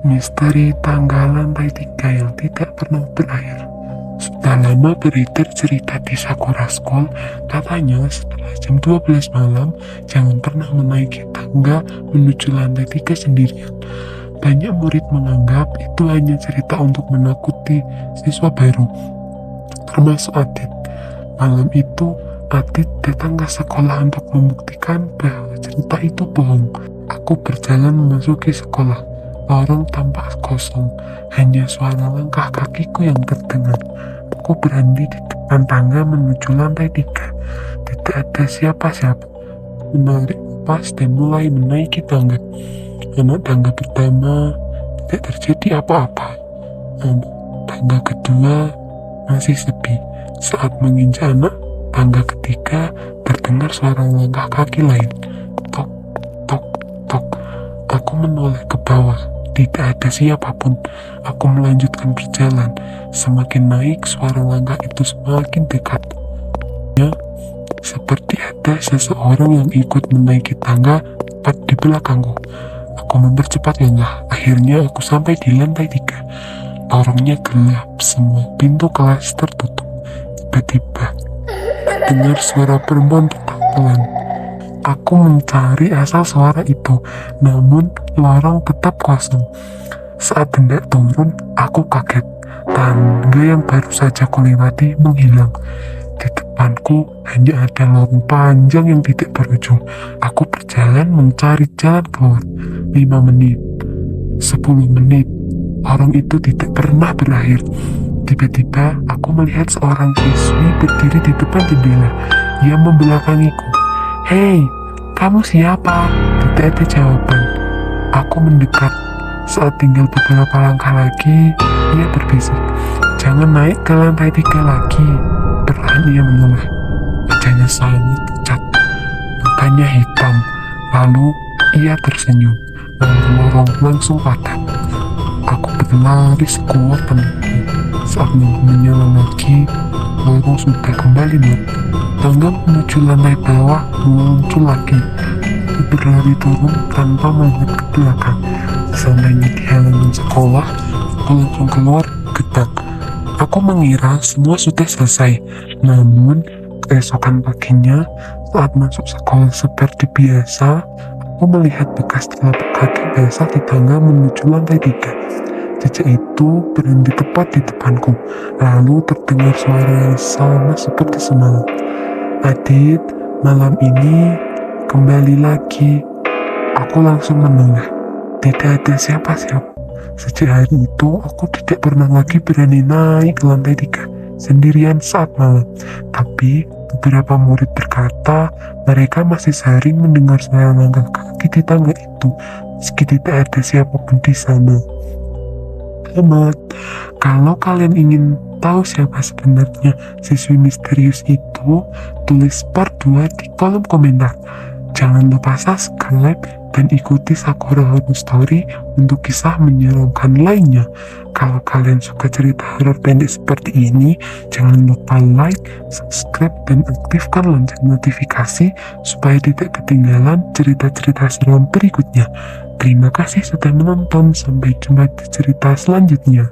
Misteri tangga lantai 3 yang tidak pernah berakhir. Sudah lama beredar cerita di Sakura School, katanya setelah jam 12 malam, jangan pernah menaiki tangga menuju lantai 3 sendirian. Banyak murid menganggap itu hanya cerita untuk menakuti siswa baru, termasuk Adit. Malam itu, Adit datang ke sekolah untuk membuktikan bahwa cerita itu bohong. Aku berjalan memasuki sekolah. Lorong tampak kosong, hanya suara langkah kakiku yang terdengar. Aku berhenti di depan tangga menuju lantai 3. Tidak ada siapa-siapa. Menarik napas dan mulai menaiki tangga. Anak tangga pertama tidak terjadi apa-apa. Anak tangga kedua masih sepi. Saat menginjak anak tangga ketiga, terdengar suara langkah kaki lain. Tok, tok, tok. Aku menoleh ke bawah. Tidak ada siapapun. Aku melanjutkan berjalan. Semakin naik, suara langkah itu semakin dekat. Ya, seperti ada seseorang yang ikut menaiki tangga tepat di belakangku. Aku mempercepat langkah. Akhirnya aku sampai di lantai 3. Lorongnya gelap, semua pintu kelas tertutup. Tiba-tiba dengar suara perempuan pelan. Aku mencari asal suara itu, namun lorong tetap kosong. Saat hendak turun, aku kaget. Tangga yang baru saja kulewati menghilang. Di depanku hanya ada lorong panjang yang tidak berujung. Aku berjalan mencari jalan keluar. 5 menit, 10 menit, lorong itu tidak pernah berakhir. Tiba-tiba aku melihat seorang siswi berdiri di depan jendela. Ia membelakangiku. "Hei, kamu siapa?" Tidak ada jawaban. Aku mendekat. Saat tinggal beberapa langkah lagi, ia berbisik, "Jangan naik ke lantai 3 lagi." Perlahan ia menoleh. Wajahnya sangat pucat, matanya hitam. Lalu ia tersenyum. Lalu lorong langsung padat. Aku berlari sekuat tenaga. Saat menyala lagi, lorong sudah kembali mati. Tangga menuju lantai bawah muncul lagi. Aku berlari turun tanpa melihat ke belakang. Seandainya di halaman sekolah, aku langsung keluar getak. Aku mengira semua sudah selesai. Namun, keesokan paginya, saat masuk sekolah seperti biasa, aku melihat bekas telapak kaki basah di tangga menuju lantai 3. Jejak itu berhenti tepat di depanku. Lalu terdengar suara yang sama seperti semalam. "Adit, malam ini kembali lagi." Aku langsung menoleh. Tidak ada siapa-siapa. Sejak hari itu, aku tidak pernah lagi berani naik ke lantai 3 sendirian saat malam. Tapi, beberapa murid berkata mereka masih sering mendengar suara langkah kaki di tangga itu, meski tidak ada siapapun di sana. Hemat, kalau kalian ingin tahu siapa sebenarnya siswi misterius itu, tulis part 2 di kolom komentar. Jangan lupa subscribe dan ikuti Sakura Horror Story untuk kisah menyeramkan lainnya. Kalau kalian suka cerita horor pendek seperti ini, jangan lupa like, subscribe, dan aktifkan lonceng notifikasi supaya tidak ketinggalan cerita-cerita seram berikutnya. Terima kasih sudah menonton, sampai jumpa di cerita selanjutnya.